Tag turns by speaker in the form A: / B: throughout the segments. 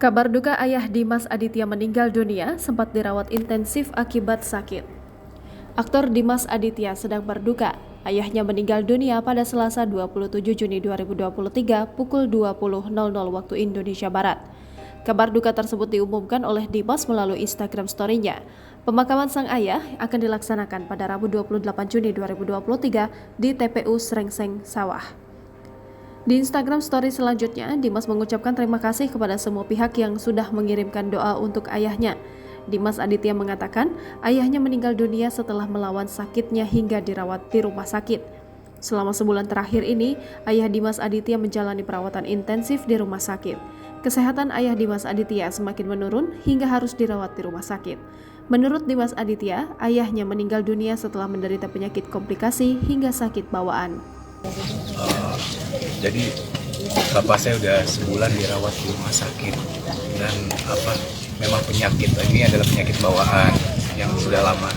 A: Kabar duka ayah Dimas Aditya meninggal dunia sempat dirawat intensif akibat sakit. Aktor Dimas Aditya sedang berduka. Ayahnya meninggal dunia pada Selasa 27 Juni 2023 pukul 20.00 waktu Indonesia Barat. Kabar duka tersebut diumumkan oleh Dimas melalui Instagram story-nya. Pemakaman sang ayah akan dilaksanakan pada Rabu 28 Juni 2023 di TPU Srengseng Sawah. Di Instagram story selanjutnya, Dimas mengucapkan terima kasih kepada semua pihak yang sudah mengirimkan doa untuk ayahnya. Dimas Aditya mengatakan ayahnya meninggal dunia setelah melawan sakitnya hingga dirawat di rumah sakit. Selama sebulan terakhir ini, ayah Dimas Aditya menjalani perawatan intensif di rumah sakit. Kesehatan ayah Dimas Aditya semakin menurun hingga harus dirawat di rumah sakit. Menurut Dimas Aditya, ayahnya meninggal dunia setelah menderita penyakit komplikasi hingga sakit bawaan.
B: Jadi bapak saya udah sebulan dirawat di rumah sakit dan memang penyakit ini adalah penyakit bawaan yang sudah lama.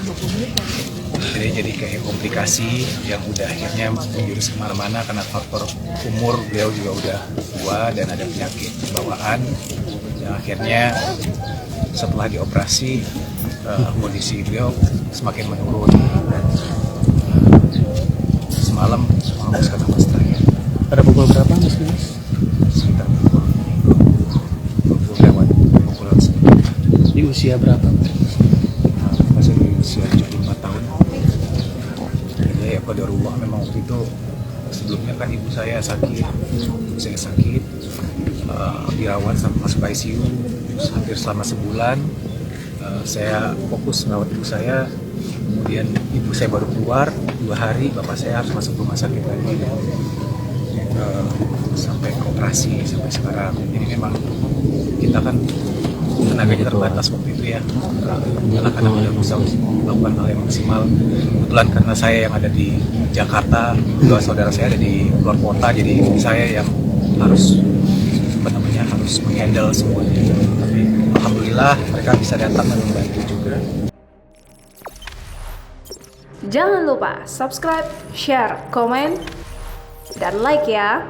B: Jadi kayak komplikasi yang udah akhirnya menjurus kemana-mana karena faktor umur, beliau juga udah tua dan ada penyakit bawaan. Dan akhirnya setelah dioperasi kondisi beliau semakin menurun dan semalam harus ke tempat terakhir.
C: Pada pukul berapa Mas?
B: Sekitar pukul lewat.
C: Di usia berapa?
B: Masih di usia 75 tahun. Jadi qadarullah memang waktu itu sebelumnya kan ibu saya sakit, dirawat sampai masuk ICU hampir selama sebulan. Saya fokus merawat ibu saya, kemudian ibu saya baru keluar 2 hari, bapak saya harus masuk rumah sakit lagi sampai ke operasi sampai sekarang. Jadi memang kita kan tenaganya terbatas waktu itu ya, karena udah bisa melakukan hal yang maksimal. Kebetulan karena saya yang ada di Jakarta, dua saudara saya ada di luar kota, jadi saya yang harus harus menghandle semuanya. Tapi alhamdulillah mereka bisa datang dan membantu juga.
A: Jangan lupa subscribe, share, komen, dan like ya.